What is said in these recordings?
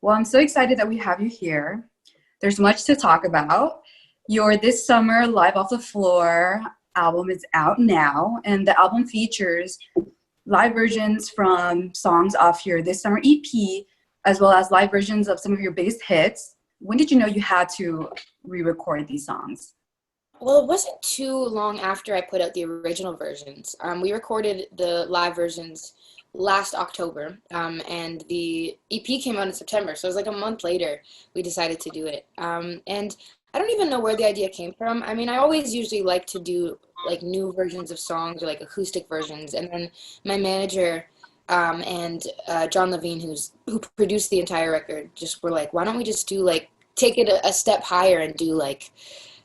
Well, I'm so excited that we have you here. There's much to talk about. Your This Summer Live Off the Floor album is out now, and the album features live versions from songs off your This Summer EP, as well as live versions of some of your biggest hits. When did you know you had to re-record these songs? Well, it wasn't too long after I put out the original versions. We recorded the live versions last October, and the EP came out in September. So it was like a month later we decided to do it. And I don't even know where the idea came from. I mean, I always usually like to do like new versions of songs or like acoustic versions. And then my manager and John Levine, who produced the entire record, just were like, why don't we just do like take it a step higher and do like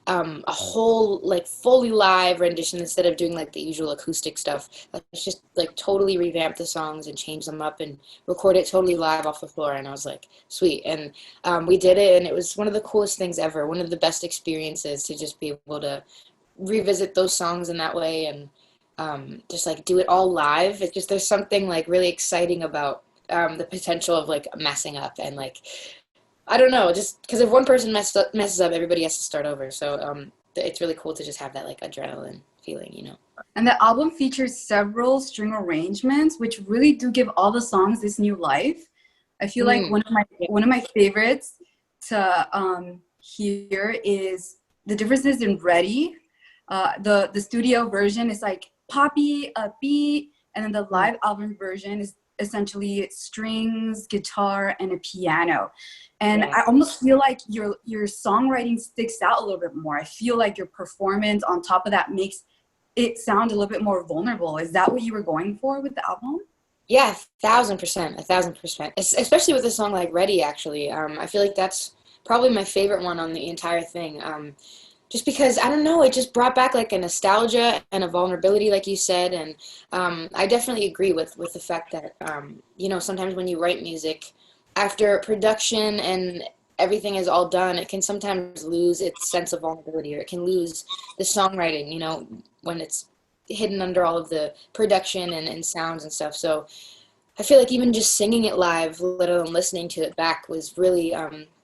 a whole like fully live rendition instead of doing like the usual acoustic stuff. Let's just like totally revamp the songs and change them up and record it totally live off the floor. And I was like, sweet. And we did it, and it was one of the coolest things ever. One of the best experiences to just be able to revisit those songs in that way and just like do it all live. It's just there's something like really exciting about the potential of like messing up and like I don't know, just because if one person messes up, everybody has to start over. So it's really cool to just have that like adrenaline feeling. And the album features several string arrangements, which really do give all the songs this new life. I feel like one of my favorites to hear is the differences in Ready. The studio version is like poppy, upbeat, and then the live album version is essentially strings, guitar, and a piano. And I almost feel like your songwriting sticks out a little bit more. I feel like your performance on top of that makes it sound a little bit more vulnerable. Is that what you were going for with the album? Yeah, 1,000%, 1,000%. Especially with a song like Ready, actually. I feel like that's probably my favorite one on the entire thing. Just because, I don't know, it just brought back like a nostalgia and a vulnerability, like you said. And I definitely agree with the fact that, sometimes when you write music, after production and everything is all done, it can sometimes lose its sense of vulnerability, or it can lose the songwriting, when it's hidden under all of the production and sounds and stuff. So I feel like even just singing it live, let alone listening to it back, was really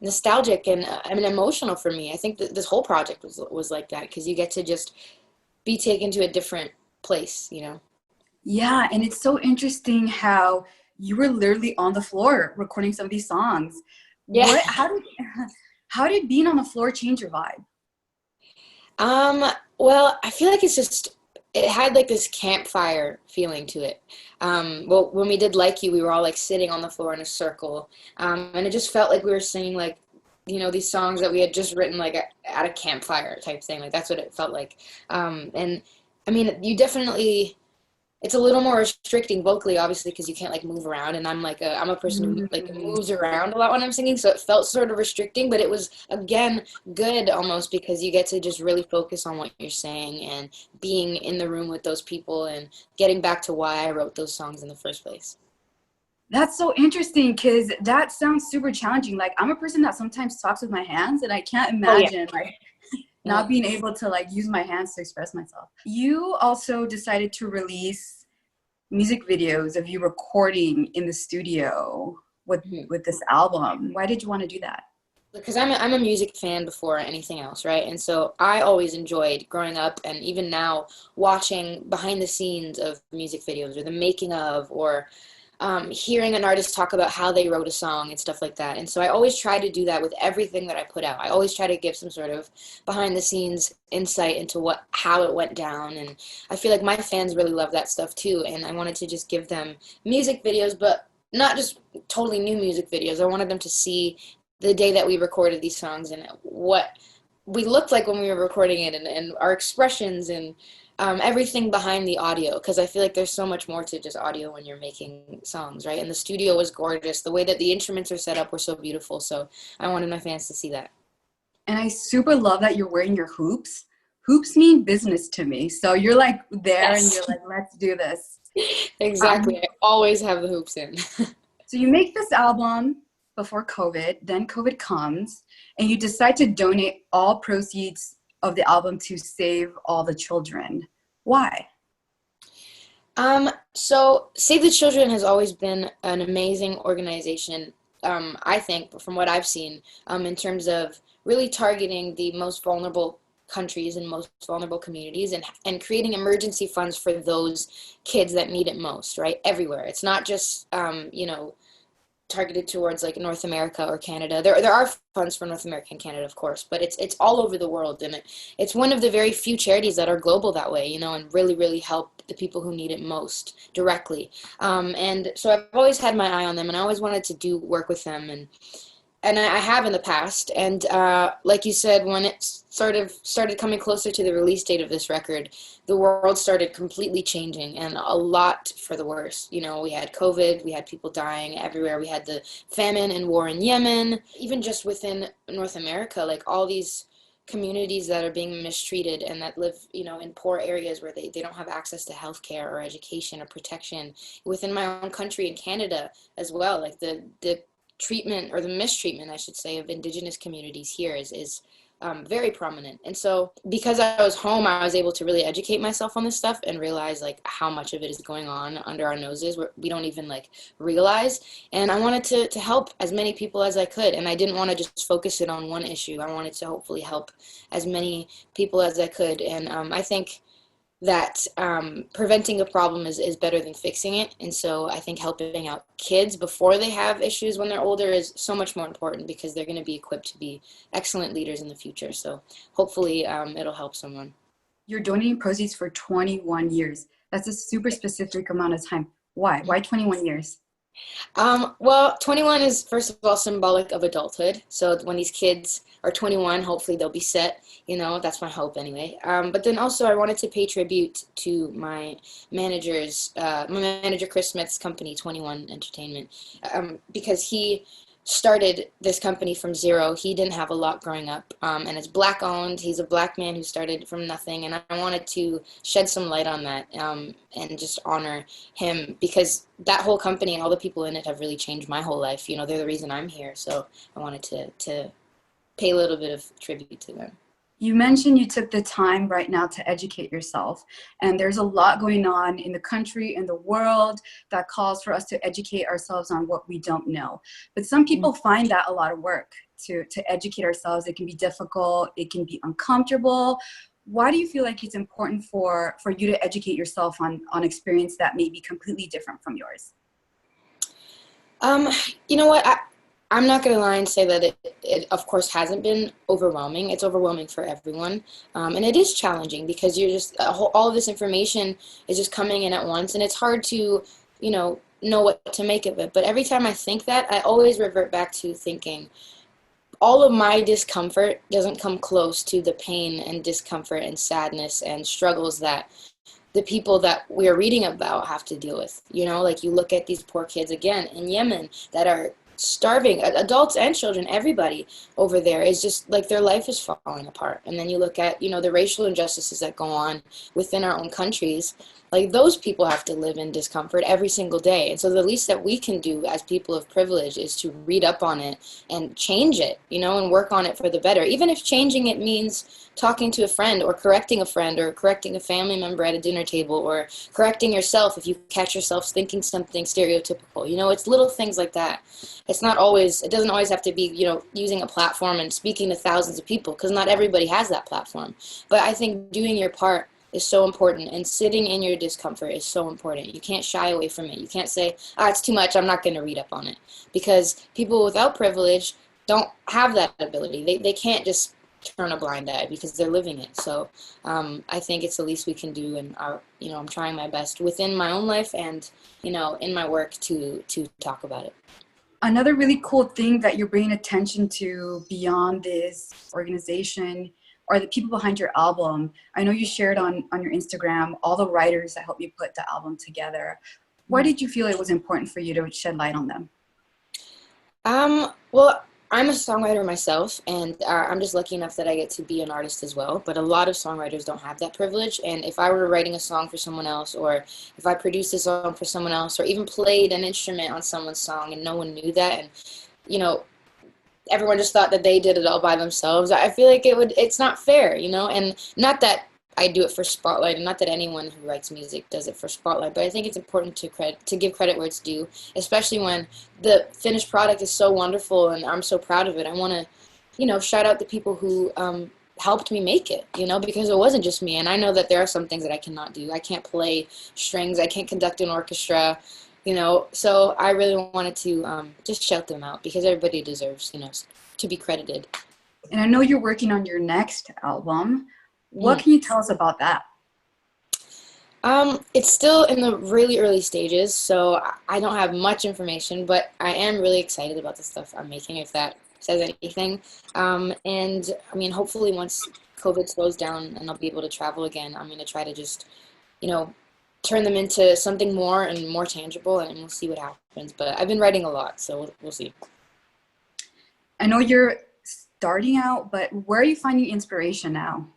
nostalgic and emotional for me. I think that this whole project was like that because you get to just be taken to a different place. Yeah, and it's so interesting how you were literally on the floor recording some of these songs. Yeah. How did being on the floor change your vibe? Well, I feel like it had like this campfire feeling to it. Well, when we did Like You, we were all like sitting on the floor in a circle. And it just felt like we were singing like, these songs that we had just written like at a campfire type thing. Like that's what it felt like. And I mean, it's a little more restricting vocally, obviously, because you can't like move around. And I'm a person who like moves around a lot when I'm singing, so it felt sort of restricting. But it was again good almost because you get to just really focus on what you're saying and being in the room with those people and getting back to why I wrote those songs in the first place. That's so interesting because that sounds super challenging. Like I'm a person that sometimes talks with my hands, and I can't imagine like not being able to like use my hands to express myself. You also decided to release music videos of you recording in the studio with this album. Why did you want to do that? Because I'm a music fan before anything else, right? And so I always enjoyed growing up and even now watching behind the scenes of music videos or the making of or hearing an artist talk about how they wrote a song and stuff like that. And so I always try to do that with everything that I put out. I always try to give some sort of behind the scenes insight into how it went down. And I feel like my fans really love that stuff too. And I wanted to just give them music videos, but not just totally new music videos. I wanted them to see the day that we recorded these songs and what we looked like when we were recording it and our expressions and everything behind the audio, because I feel like there's so much more to just audio when you're making songs, right? And the studio was gorgeous. The way that the instruments are set up were so beautiful. So I wanted my fans to see that. And I super love that you're wearing your hoops. Hoops mean business to me. So you're like there and you're like, let's do this. Exactly. I always have the hoops in. So you make this album before COVID, then COVID comes, and you decide to donate all proceeds of the album to Save All the Children. Why? So Save the Children has always been an amazing organization I think, from what I've seen, in terms of really targeting the most vulnerable countries and most vulnerable communities, and creating emergency funds for those kids that need it most, right? Everywhere. It's not just, targeted towards like North America or Canada. There are funds for North America and Canada, of course, but it's all over the world, and it's one of the very few charities that are global that way, and really help the people who need it most directly. And so I've always had my eye on them, and I always wanted to do work with them, and I have in the past. And like you said, when it started coming closer to the release date of this record, the world started completely changing, and a lot for the worse. We had COVID, we had people dying everywhere, we had the famine and war in Yemen, even just within North America, like all these communities that are being mistreated and that live, in poor areas where they don't have access to healthcare or education or protection. Within my own country in Canada as well, like the treatment, or the mistreatment, I should say, of Indigenous communities here is very prominent. And so because I was home, I was able to really educate myself on this stuff and realize like how much of it is going on under our noses where we don't even like realize. And I wanted to help as many people as I could. And I didn't want to just focus it on one issue. I wanted to hopefully help as many people as I could. And I think that preventing a problem is better than fixing it. And so I think helping out kids before they have issues when they're older is so much more important, because they're going to be equipped to be excellent leaders in the future. So hopefully it'll help someone. You're donating proceeds for 21 years. That's a super specific amount of time. Why? Why 21 years? Well, 21 is, first of all, symbolic of adulthood. So when these kids are 21, hopefully they'll be set. That's my hope anyway. But then also I wanted to pay tribute to my manager, Chris Smith's company, 21 Entertainment, because he started this company from zero. He didn't have a lot growing up, and it's Black owned. He's a Black man who started from nothing, and I wanted to shed some light on that, and just honor him, because that whole company and all the people in it have really changed my whole life. They're the reason I'm here, so I wanted to pay a little bit of tribute to them. You mentioned you took the time right now to educate yourself, and there's a lot going on in the country and the world that calls for us to educate ourselves on what we don't know. But some people find that a lot of work to educate ourselves. It can be difficult, it can be uncomfortable. Why do you feel like it's important for you to educate yourself on experience that may be completely different from yours? You know what? I'm not going to lie and say that it of course hasn't been overwhelming. It's overwhelming for everyone. And it is challenging, because you're just, all of this information is just coming in at once, and it's hard to, know what to make of it. But every time I think that, I always revert back to thinking, all of my discomfort doesn't come close to the pain and discomfort and sadness and struggles that the people that we're reading about have to deal with. Like you look at these poor kids again in Yemen that are starving, adults and children, everybody over there is just like their life is falling apart. And then you look at, the racial injustices that go on within our own countries. Like those people have to live in discomfort every single day. And so the least that we can do as people of privilege is to read up on it and change it, and work on it for the better. Even if changing it means talking to a friend, or correcting a friend, or correcting a family member at a dinner table, or correcting yourself if you catch yourself thinking something stereotypical. It's little things like that. It doesn't always have to be, using a platform and speaking to thousands of people, because not everybody has that platform. But I think doing your part is so important, and sitting in your discomfort is so important. You can't shy away from it. You can't say, it's too much, I'm not going to read up on it, because people without privilege don't have that ability. They can't just turn a blind eye, because they're living it. So I think it's the least we can do, and I'm trying my best within my own life and in my work to talk about it. Another really cool thing that you're bringing attention to beyond this organization are the people behind your album. I know you shared on your Instagram all the writers that helped you put the album together. Why did you feel it was important for you to shed light on them? Well, I'm a songwriter myself, and I'm just lucky enough that I get to be an artist as well. But a lot of songwriters don't have that privilege. And if I were writing a song for someone else, or if I produced a song for someone else, or even played an instrument on someone's song and no one knew that, and everyone just thought that they did it all by themselves, I feel like it's not fair, and not that I do it for spotlight, and not that anyone who writes music does it for spotlight, but I think it's important to give credit where it's due, especially when the finished product is so wonderful and I'm so proud of it. I want to, shout out the people who helped me make it, because it wasn't just me. And I know that there are some things that I cannot do. I can't play strings. I can't conduct an orchestra, So I really wanted to just shout them out because everybody deserves, to be credited. And I know you're working on your next album. What Mm. can you tell us about that? It's still in the really early stages, so I don't have much information, but I am really excited about the stuff I'm making, if that says anything. And I mean, hopefully once COVID slows down and I'll be able to travel again, I'm going to try to just, you know, turn them into something more and more tangible, and we'll see what happens. But I've been writing a lot, so we'll see. I know you're starting out, but where are you finding inspiration now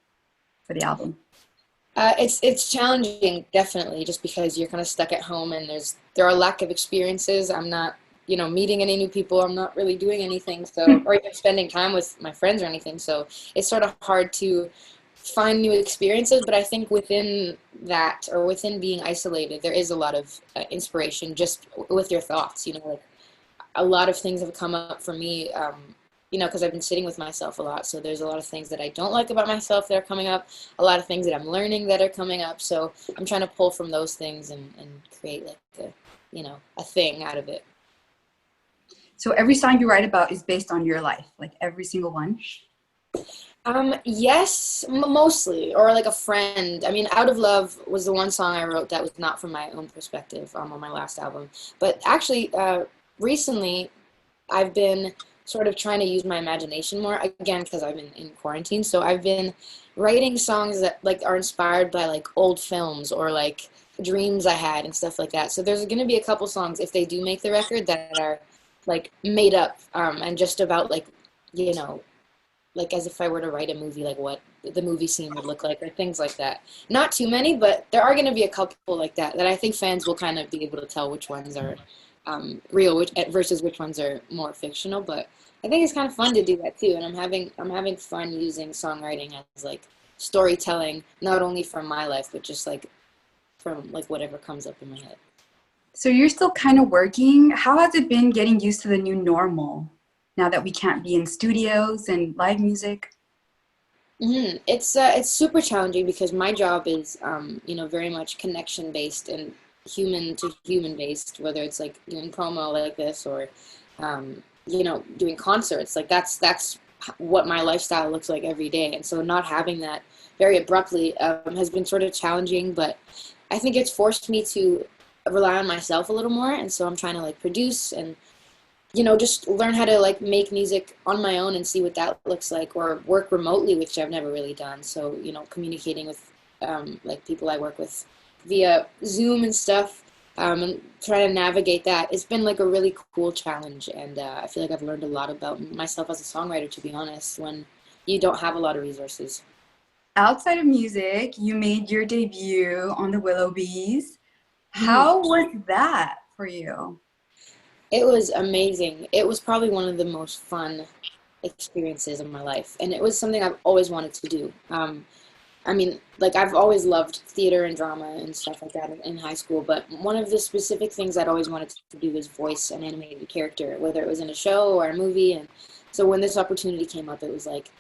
for the album? It's challenging, definitely, just because you're kind of stuck at home and there are a lack of experiences. I'm not, meeting any new people. I'm not really doing anything, so or even spending time with my friends or anything. So it's sort of hard to find new experiences. But I think within that, or within being isolated, there is a lot of inspiration just with your thoughts. Like a lot of things have come up for me. Because I've been sitting with myself a lot. So there's a lot of things that I don't like about myself that are coming up, a lot of things that I'm learning that are coming up. So I'm trying to pull from those things and create like a thing out of it. So every song you write about is based on your life, like every single one? Yes, mostly, or like a friend. I mean, Out of Love was the one song I wrote that was not from my own perspective on my last album. But actually, recently, I've been sort of trying to use my imagination more, again, because I've been in quarantine. So I've been writing songs that like are inspired by like old films or like dreams I had and stuff like that. So there's going to be a couple songs, if they do make the record, that are like made up and just about you know, like as if I were to write a movie, like what the movie scene would look like or things like that. Not too many, but there are going to be a couple like that I think fans will kind of be able to tell which ones are real versus which ones are more fictional. But I think it's kind of fun to do that too, and I'm having fun using songwriting as like storytelling, not only from my life, but just like from like whatever comes up in my head. So you're still kind of working. How has it been getting used to the new normal now that we can't be in studios and live music? It's super challenging because my job is very much connection based and human to human based, whether it's like doing promo like this or doing concerts. Like that's what my lifestyle looks like every day, and so not having that very abruptly has been sort of challenging. But I think it's forced me to rely on myself a little more, and so I'm trying to like produce and just learn how to like make music on my own and see what that looks like, or work remotely, which I've never really done. So, communicating with like people I work with via Zoom and stuff, and trying to navigate that. It's been like a really cool challenge, and I feel like I've learned a lot about myself as a songwriter, to be honest, when you don't have a lot of resources. Outside of music, you made your debut on the Willoughbys. Mhm. How was that for you? It was amazing. It was probably one of the most fun experiences of my life, and it was something I've always wanted to do. I mean, like I've always loved theater and drama and stuff like that in high school, but one of the specific things I'd always wanted to do was voice an animated character, whether it was in a show or a movie. And so when this opportunity came up, it was like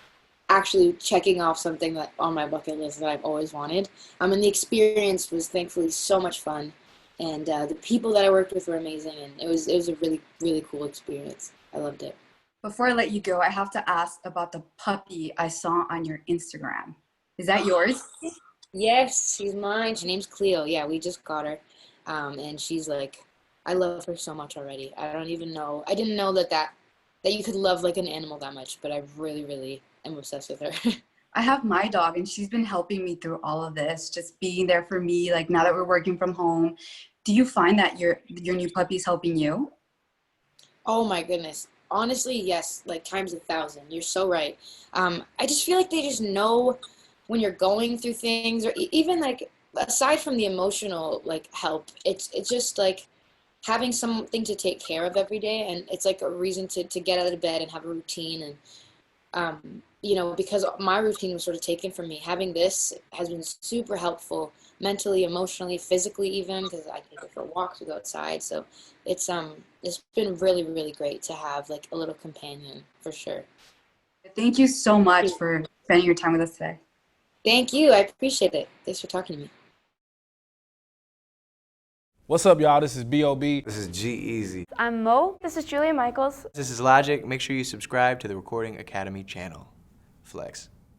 actually checking off something that on my bucket list that I've always wanted. And the experience was thankfully so much fun, and the people that I worked with were amazing, and it was a really really cool experience. I loved it. Before I let you go, I have to ask about the puppy I saw on your Instagram. Is that yours? Yes, she's mine. Her name's Cleo. Yeah, we just got her, and she's like, I love her so much already. I don't even know. I didn't know that you could love like an animal that much, but I really really am obsessed with her. I have my dog and she's been helping me through all of this, just being there for me, like now that we're working from home. Do you find that your new puppy's helping you? Oh my goodness. Honestly, yes, like times 1,000. You're so right. I just feel like they just know when you're going through things, or even like aside from the emotional like help, it's just like having something to take care of every day, and it's like a reason to get out of bed and have a routine. And You know, because my routine was sort of taken from me. Having this has been super helpful mentally, emotionally, physically, even because I take it for walks, we go outside. So it's been really, really great to have like a little companion for sure. Thank you so much for spending your time with us today. Thank you. I appreciate it. Thanks for talking to me. What's up, y'all? This is B.O.B. This is G-Eazy. I'm Mo. This is Julia Michaels. This is Logic. Make sure you subscribe to the Recording Academy channel. Flex.